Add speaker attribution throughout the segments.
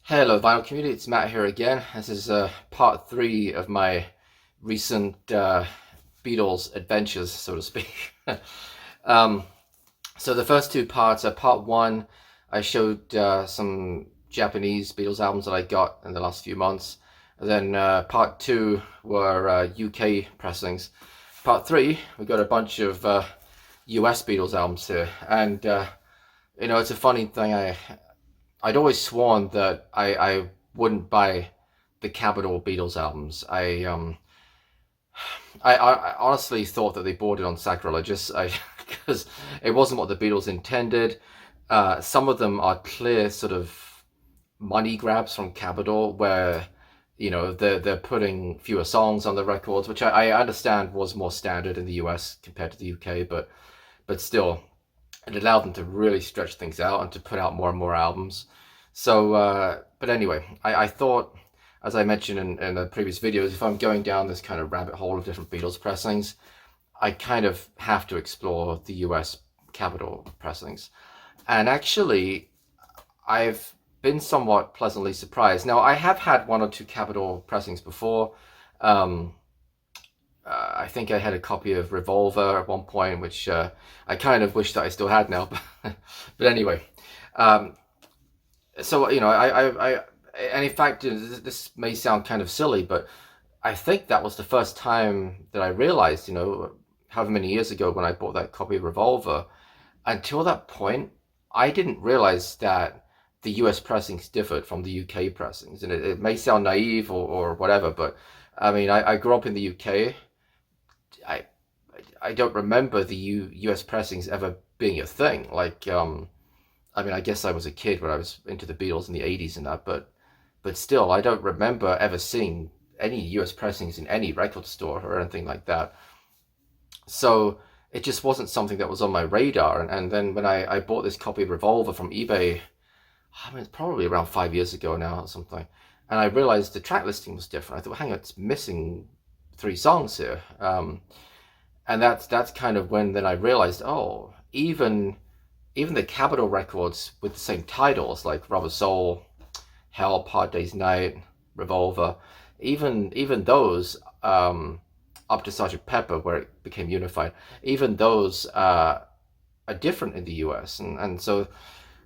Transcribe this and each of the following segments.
Speaker 1: Hello, Vinyl community. It's Matt here again. This is part three of my recent Beatles adventures, so to speak. um, so the first two parts are part one. I showed some Japanese Beatles albums that I got in the last few months. And then part two were UK pressings. Part three, we got a bunch of US Beatles albums here, and it's a funny thing. I'd always sworn that I wouldn't buy the Capitol Beatles albums. I honestly thought that they bordered on sacrilegious. Because it wasn't what the Beatles intended. Some of them are clear sort of money grabs from Capitol, where they're putting fewer songs on the records, which I understand was more standard in the US compared to the UK, but still, it allowed them to really stretch things out and to put out more and more albums. So, but anyway, I thought, as I mentioned in the previous videos, if I'm going down this kind of rabbit hole of different Beatles pressings, I kind of have to explore the US Capitol pressings. And actually, I've been somewhat pleasantly surprised. Now, I have had one or two Capitol pressings before. I think I had a copy of Revolver at one point, which I kind of wish that I still had now. But anyway, so and in fact, this may sound kind of silly, but I think that was the first time that I realized, however many years ago when I bought that copy of Revolver. Until that point, I didn't realize that the US pressings differed from the UK pressings, and it may sound naive or whatever, but I mean, I grew up in the UK. I I don't remember the US pressings ever being a thing. I mean, I guess I was a kid when I was into the Beatles in the 80s and that, but still, I don't remember ever seeing any US pressings in any record store or anything like that. So it just wasn't something that was on my radar. And then when I bought this copy of Revolver from eBay, I mean, it's probably around 5 years ago now or something, and I realized the track listing was different. I thought, well, hang on, it's missing three songs here. And that's kind of when then I realized, oh, even the Capitol records with the same titles like Rubber Soul, Help, Hard Day's Night, Revolver, even those, up to Sergeant Pepper, where it became unified, even those are different in the US. So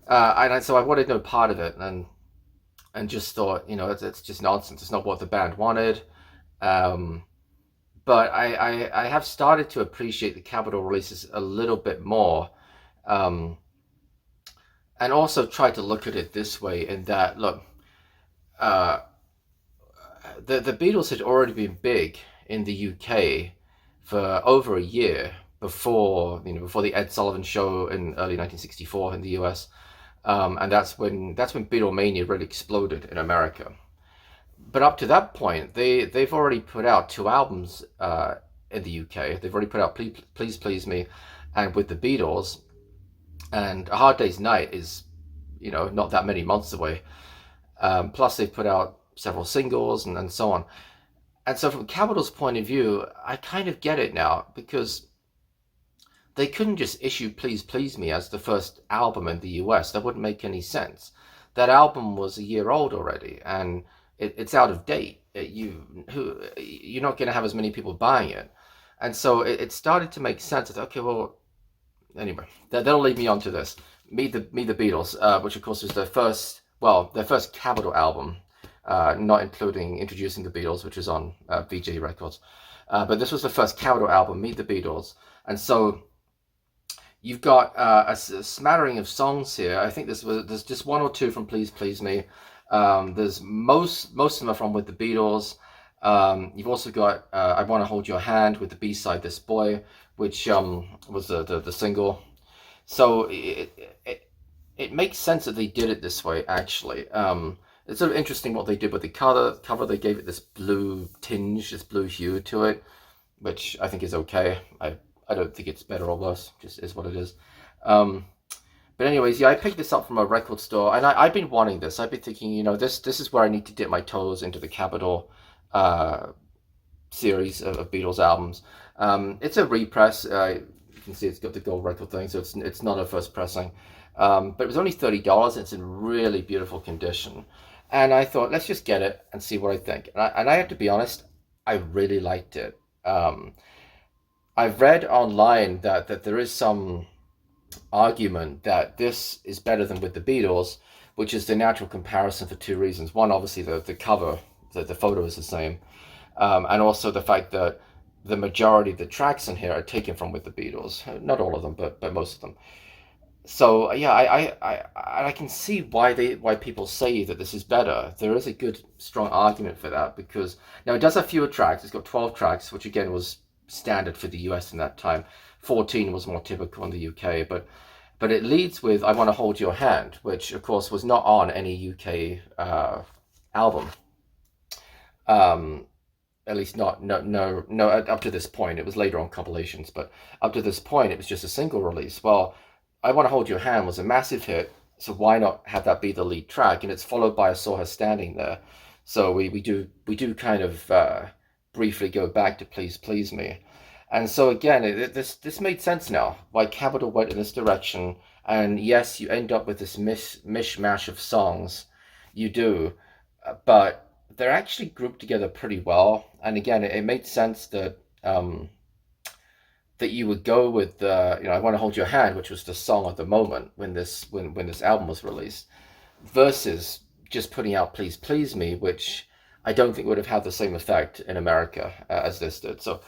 Speaker 1: I wanted no part of it, and just thought, it's just nonsense. It's not what the band wanted. But I have started to appreciate the Capitol releases a little bit more, um, and also try to look at it this way, in that, look, uh, the Beatles had already been big in the UK for over a year before the Ed Sullivan Show in early 1964 in the US, and that's when Beatlemania really exploded in America. But up to that point, they've already put out two albums in the UK. They've already put out Please Please Me and With the Beatles, and A Hard Day's Night is not that many months away. Plus they've put out several singles and so on. And so from Capitol's point of view, I kind of get it now, because they couldn't just issue Please Please Me as the first album in the US. That wouldn't make any sense. That album was a year old already, and it's out of date. You're not going to have as many people buying it. And so it started to make sense. That, okay, well, anyway, that'll lead me on to this. Meet the Beatles, which of course was their first Capitol album, not including Introducing the Beatles, which is on VJ Records. But this was the first Capitol album, Meet the Beatles. And so you've got a smattering of songs here. I think there's just one or two from Please Please Me. There's most of them are from With the Beatles. You've also got I Want to Hold Your Hand with the B-side This Boy, which was the single. So it makes sense that they did it this way, actually. It's sort of interesting what they did with the cover. They gave it this blue tinge, this blue hue to it, which I think is okay. I don't think it's better or worse, just is what it is. But anyways, yeah, I picked this up from a record store, and I've been wanting this. I've been thinking, this is where I need to dip my toes into the Capitol series of Beatles albums. It's a repress. You can see it's got the gold record thing, so it's not a first pressing. But it was only $30. And it's in really beautiful condition. And I thought, let's just get it and see what I think. And I have to be honest, I really liked it. Um, I've read online that there is some argument that this is better than with the Beatles, which is the natural comparison for two reasons. One, obviously, the cover, the photo is the same, and also the fact that the majority of the tracks in here are taken from with the Beatles. Not all of them, but most of them. So yeah, I can see why people say that this is better. There is a good strong argument for that because now it does have fewer tracks. It's got 12 tracks, which again was standard for the US in that time. 14 was more typical in the UK, but it leads with "I Want to Hold Your Hand," which of course was not on any UK album. Um, at least not no up to this point. It was later on compilations, but up to this point it was just a single release. Well, "I Want to Hold Your Hand" was a massive hit, so why not have that be the lead track? And it's followed by "I Saw Her Standing There," so we do kind of briefly go back to "Please Please Me." And so again, this made sense now why Capitol went in this direction. And yes, you end up with this mishmash of songs, you do, but they're actually grouped together pretty well. And again, it made sense that you would go with "I Want to Hold Your Hand," which was the song of the moment when this album was released, versus just putting out "Please Please Me," which I don't think would have had the same effect in America as this did. So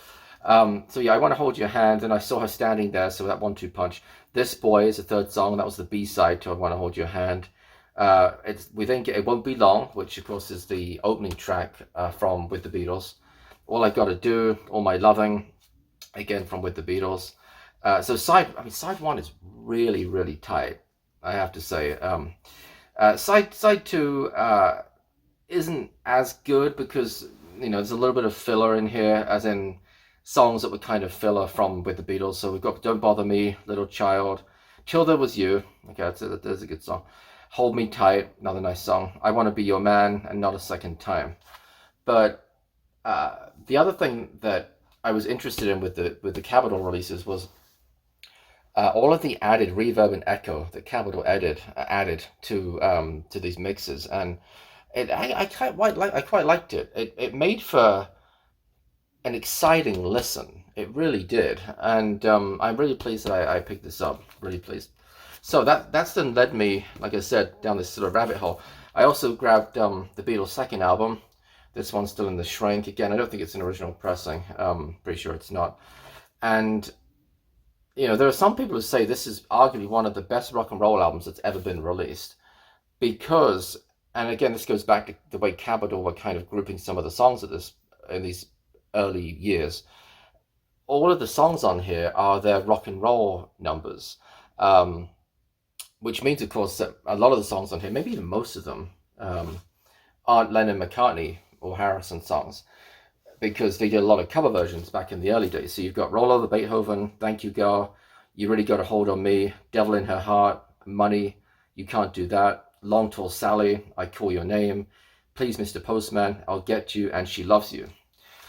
Speaker 1: yeah, "I Want to Hold Your Hand," and "I Saw Her Standing There," so that 1-2 punch. "This Boy" is the third song. That was the B-side to "I Want to Hold Your Hand." We think "It Won't Be Long," which of course is the opening track from With the Beatles. "All I Gotta Do," "All My Loving," again from With the Beatles. So side one is really, really tight, I have to say. Side two isn't as good because there's a little bit of filler in here, as in songs that were kind of filler from With the Beatles. So we've got "Don't Bother Me," "Little Child," "Till There Was You." Okay, that's a good song. "Hold Me Tight," another nice song. "I Want to Be Your Man," and "Not a Second Time." But the other thing that I was interested in with the Capitol releases was all of the added reverb and echo that Capitol added to these mixes, and I quite liked it. It made for an exciting listen. It really did, and I'm really pleased that I picked this up. Really pleased. So that's then led me, like I said, down this sort of rabbit hole. I also grabbed the Beatles' second album. This one's still in the shrink. Again, I don't think it's an original pressing. Pretty sure it's not. And there are some people who say this is arguably one of the best rock and roll albums that's ever been released because, and again, this goes back to the way Capitol were kind of grouping some of the songs in these early years. All of the songs on here are their rock and roll numbers, which means, of course, that a lot of the songs on here, maybe even most of them, aren't Lennon-McCartney or Harrison songs, because they did a lot of cover versions back in the early days. So you've got "Roll Over Beethoven," "Thank You Girl," "You Really Got a Hold on Me," "Devil in Her Heart," "Money," "You Can't Do That," "Long Tall Sally," "I Call Your Name," "Please Mr. Postman," "I'll Get You," and "She Loves You."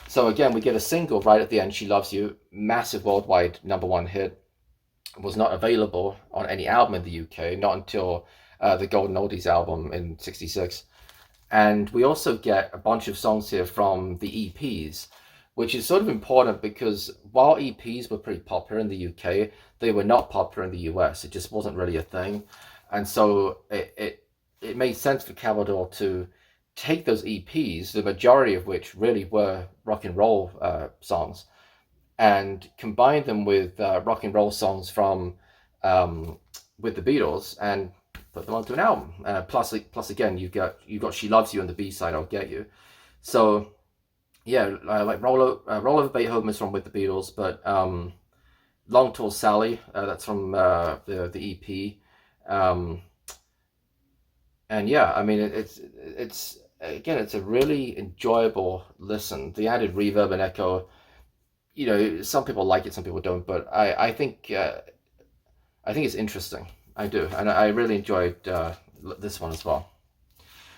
Speaker 1: So again, we get a single right at the end, "She Loves You," massive worldwide #1 hit. Was not available on any album in the UK, not until the Golden Oldies album in '66. And we also get a bunch of songs here from the EPs, which is sort of important because while EPs were pretty popular in the UK, they were not popular in the US. It just wasn't really a thing. And so it made sense for Capitol to take those EPs, the majority of which really were rock and roll songs, and combine them with rock and roll songs from With the Beatles and put them onto an album. Plus again, you've got "She Loves You" on the B side, "I'll Get You." So yeah, like Roll Over Beethoven is from With the Beatles, but "Long Tall Sally," that's from the EP. And yeah, I mean it's again, it's a really enjoyable listen. The added reverb and echo, some people like it, some people don't, but I think it's interesting. I do, and I really enjoyed this one as well.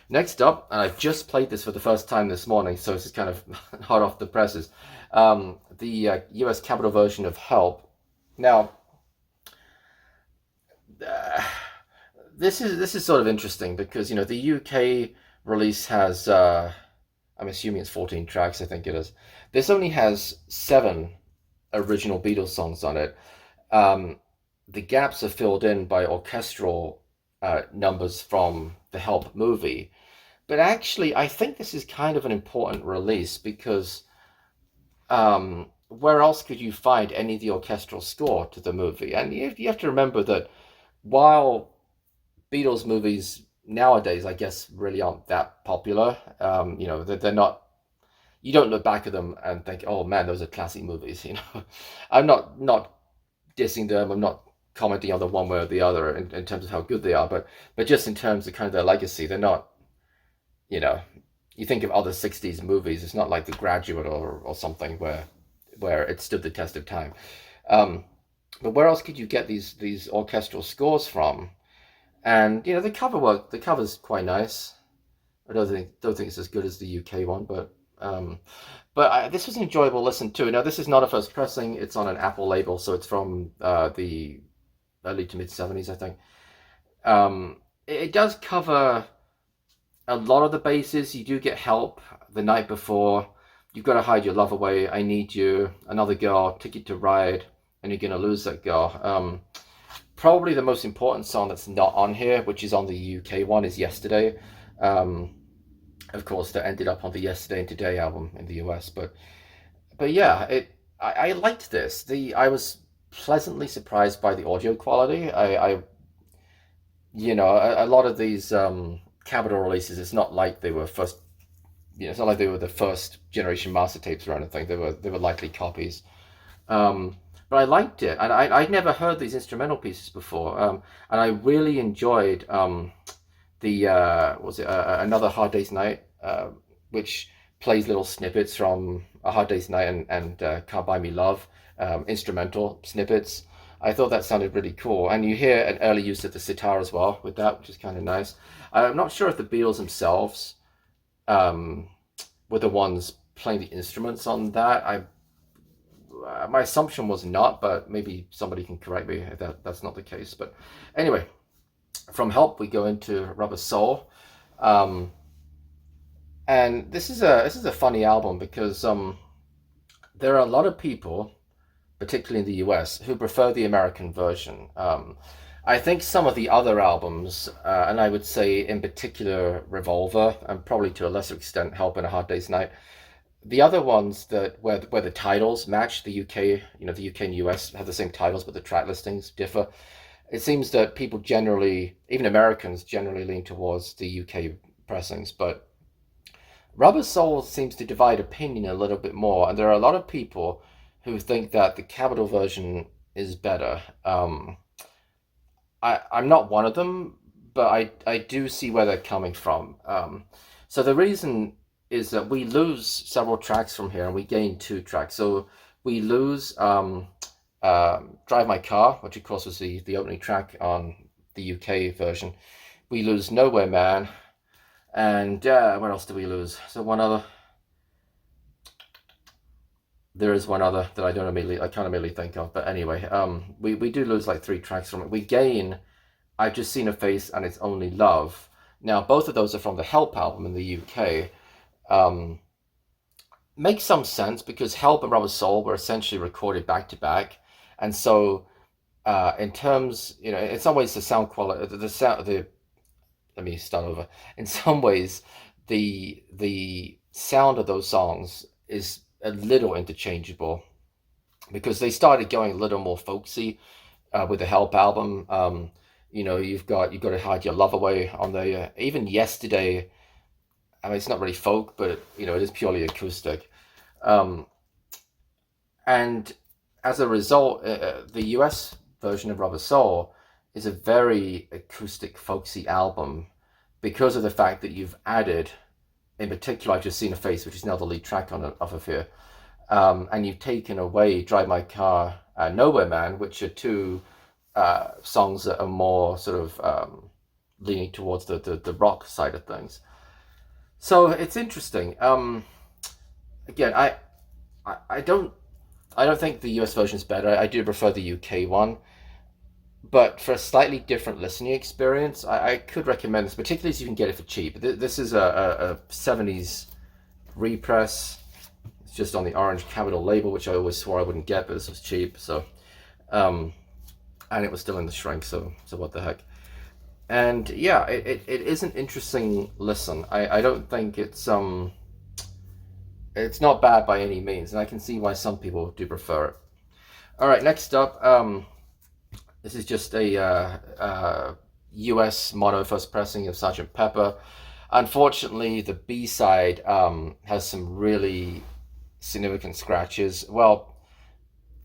Speaker 1: Next up, and I've just played this for the first time this morning, so this is kind of hot off the presses. The US Capitol version of "Help." Now, this is sort of interesting because the UK release has, I'm assuming it's 14 tracks, I think it is. This only has seven original Beatles songs on it. Um, the gaps are filled in by orchestral numbers from the Help movie. But actually, I think this is kind of an important release because where else could you find any of the orchestral score to the movie? And you have to remember that while Beatles movies nowadays, I guess, really aren't that popular, they're not. You don't look back at them and think, "Oh man, those are classic movies." I'm not dissing them. I'm not commenting on the one way or the other in terms of how good they are, but just in terms of kind of their legacy, they're not. You know, you think of other '60s movies. It's not like The Graduate or something where it stood the test of time. Um, but where else could you get these orchestral scores from? And the cover's quite nice. I don't think it's as good as the UK one, but this was an enjoyable listen too. Now this is not a first pressing; it's on an Apple label, so it's from the early to mid '70s, I think. It does cover a lot of the bases. You do get Help, The Night Before, You've Got to Hide Your Love Away, I Need You, Another Girl, Ticket to Ride, and You're Gonna Lose That Girl. Probably the most important song that's not on here, which is on the UK one, is Yesterday. Um, of course, that ended up on the Yesterday and Today album in the US. But yeah, I liked this. I was pleasantly surprised by the audio quality. A lot of these Capitol releases, it's not like they were first. It's not like they were the first generation master tapes or anything. They were likely copies. But I liked it, and I'd never heard these instrumental pieces before, and I really enjoyed the was it Another Hard Day's Night, which plays little snippets from A Hard Day's Night and Can't Buy Me Love, instrumental snippets. I thought that sounded really cool, and you hear an early use of the sitar as well with that, which is kind of nice. I'm not sure if the Beatles themselves um, were the ones playing the instruments on that. My assumption was not, but maybe somebody can correct me if that's not the case. But anyway, from Help we go into Rubber Soul, um, and this is a funny album because there are a lot of people, particularly in the US, who prefer the American version. I think some of the other albums, and I would say in particular Revolver, and probably to a lesser extent Help and A Hard Day's Night, the other ones that where the titles match the UK, the UK and US have the same titles, but the track listings differ. It seems that people generally, even Americans, generally lean towards the UK pressings, but Rubber Soul seems to divide opinion a little bit more, and there are a lot of people who think that the Capitol version is better. I'm not one of them, but I do see where they're coming from. So the reason is that we lose several tracks from here and we gain two tracks. So we lose Drive My Car, which of course was the opening track on the UK version. We lose Nowhere Man, and what else do we lose? So there is one other that I can't immediately think of. But anyway, we do lose like three tracks from it. We gain I've Just Seen a Face and It's Only Love. Now both of those are from the Help album in the UK. Um, Makes some sense because Help and Rubber Soul were essentially recorded back to back, and so in terms, in some ways the sound quality, the sound, the let me start over. In some ways, the sound of those songs is a little interchangeable because they started going a little more folksy with the Help album. You've got to Hide Your Love Away on there. Even Yesterday, I mean, it's not really folk, but it is purely acoustic. Um, and as a result, the US version of Rubber Soul is a very acoustic, folksy album because of the fact that you've added, in particular, I've Just Seen a Face, which is now the lead track off of here, and you've taken away Drive My Car, Nowhere Man, which are two songs that are more sort of leaning towards the rock side of things. So it's interesting. Again, I don't think the US version is better. I do prefer the UK one, but for a slightly different listening experience, I could recommend this, particularly if you can get it for cheap. This is a 70s repress. It's just on the orange Capitol label, which I always swore I wouldn't get, but this was cheap. So, and it was still in the shrink, so what the heck. And yeah, it is an interesting listen. I don't think it's not bad by any means, and I can see why some people do prefer it. All right, next up, this is just a US mono first pressing of Sgt. Pepper. Unfortunately, the B side has some really significant scratches. Well,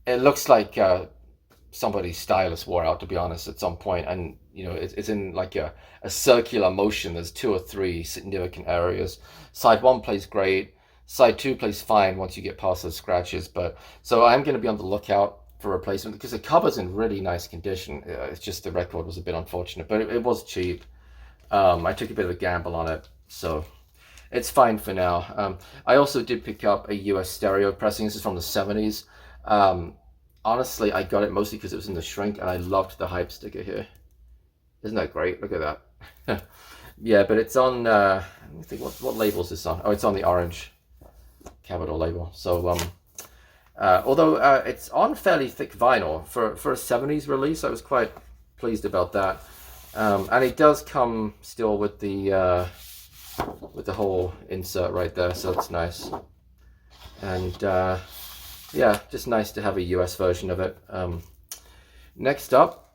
Speaker 1: it looks like somebody's stylus wore out, to be honest, at some point, and you know it's in like a circular motion. There's 2 or 3 significant areas. Side 1 plays great. Side 2 plays fine once you get past those scratches. But so I'm going to be on the lookout for replacement because the cover's in really nice condition. It's just the record was a bit unfortunate, but it was cheap. I took a bit of a gamble on it, so it's fine for now. I also did pick up a US stereo pressing. This is from the 70s. Honestly, I got it mostly because it was in the shrink, and I loved the hype sticker here. Isn't that great? Look at that. Yeah, but it's on, let me think, what label is this on? Oh, it's on the orange Capitol label. So, although it's on fairly thick vinyl for a 70s release, I was quite pleased about that. And it does come still with the whole insert right there, so it's nice. And yeah, just nice to have a US version of it. Next up,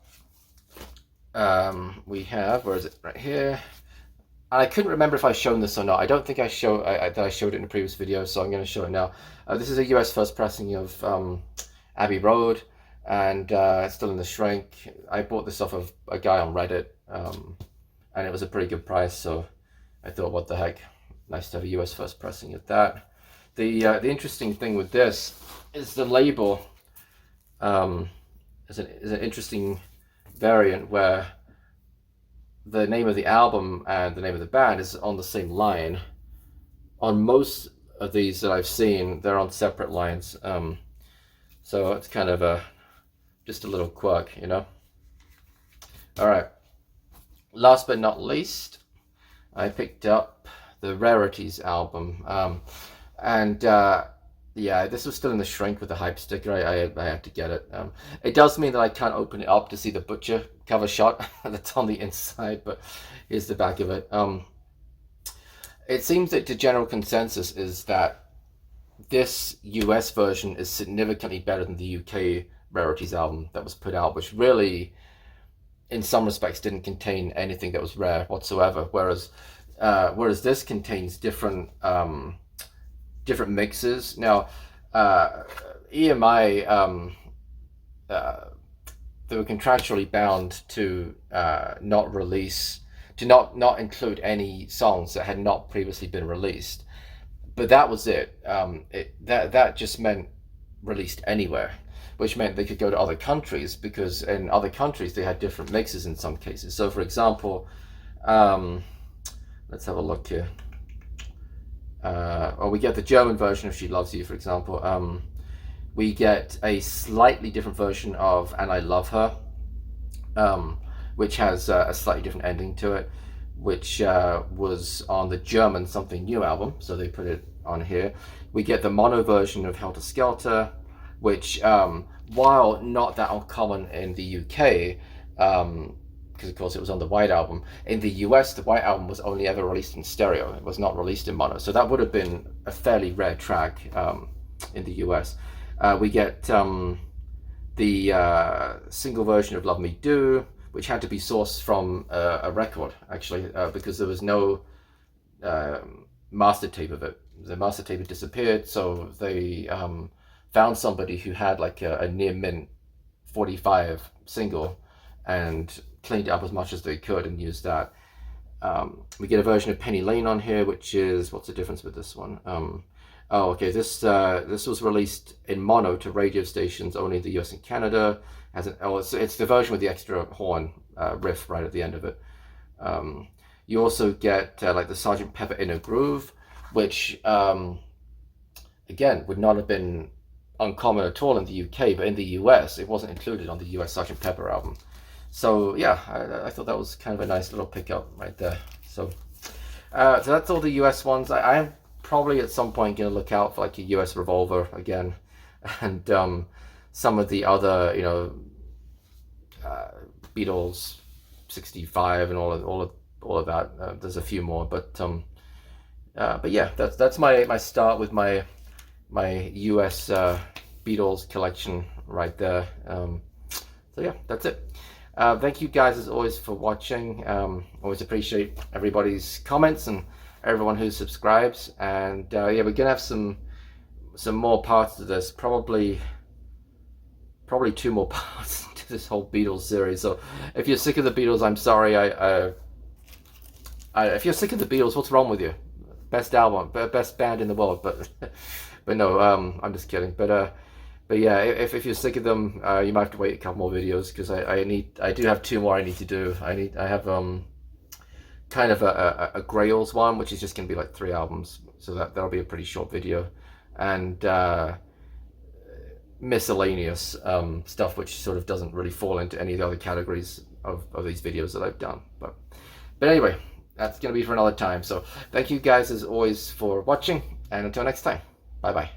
Speaker 1: we have, where is it? Right here. And I couldn't remember if I've shown this or not. I don't think I showed it in a previous video, so I'm going to show it now. This is a US first pressing of Abbey Road, and it's still in the shrink. I bought this off of a guy on Reddit, and it was a pretty good price, so I thought, what the heck, nice to have a US first pressing of that. The interesting thing with this is the label is an interesting variant where the name of the album and the name of the band is on the same line. On most of these that I've seen, they're on separate lines. So it's kind of just a little quirk, you know. All right. Last but not least, I picked up the Rarities album. And yeah, this was still in the shrink with the hype sticker. I had to get it. It does mean that I can't open it up to see the Butcher cover shot that's on the inside, but here's the back of it. It seems that the general consensus is that this US version is significantly better than the UK Rarities album that was put out, which really, in some respects, didn't contain anything that was rare whatsoever. Whereas this contains different mixes. Now, EMI, they were contractually bound to not include any songs that had not previously been released. But that was it. That just meant released anywhere, which meant they could go to other countries, because in other countries they had different mixes in some cases. So, for example, let's have a look here. Or we get the German version of She Loves You, for example. We get a slightly different version of And I Love Her, which has a slightly different ending to it, which was on the German Something New album, so they put it on here. We get the mono version of Helter Skelter, which, while not that uncommon in the UK, because of course it was on the White Album, in the US the White Album was only ever released in stereo. It was not released in mono, so that would have been a fairly rare track in the US. We get the single version of Love Me Do, which had to be sourced from a record, actually, because there was no master tape of it. The master tape had disappeared, so they found somebody who had like a near mint 45 single and cleaned it up as much as they could and used that. We get a version of Penny Lane on here, which is, what's the difference with this one? Oh, okay, this was released in mono to radio stations only in the US and Canada. It's the version with the extra horn riff right at the end of it. You also get like the Sgt. Pepper Inner Groove, which again would not have been uncommon at all in the UK, but in the US it wasn't included on the US Sgt. Pepper album. So yeah, I thought that was kind of a nice little pickup right there. So so that's all the US ones. I'm probably at some point going to look out for like a US revolver again, and some of the other, you know, Beatles 65 and all of that. There's a few more, but yeah, that's my start with my US Beatles collection right there. So yeah, that's it. Thank you guys as always for watching. Always appreciate everybody's comments and everyone who subscribes. And yeah, we're gonna have some more parts to this. Probably 2 more parts to this whole Beatles series. So if you're sick of the Beatles, I'm sorry. If you're sick of the Beatles, what's wrong with you? Best album, best band in the world. But no, I'm just kidding. But yeah, if you're sick of them, you might have to wait a couple more videos, because I do have 2 more I need to do. I have kind of a Grails one, which is just gonna be like 3 albums, so that'll be a pretty short video, and miscellaneous stuff which sort of doesn't really fall into any of the other categories of these videos that I've done. But anyway, that's gonna be for another time. So thank you guys as always for watching, and until next time, bye bye.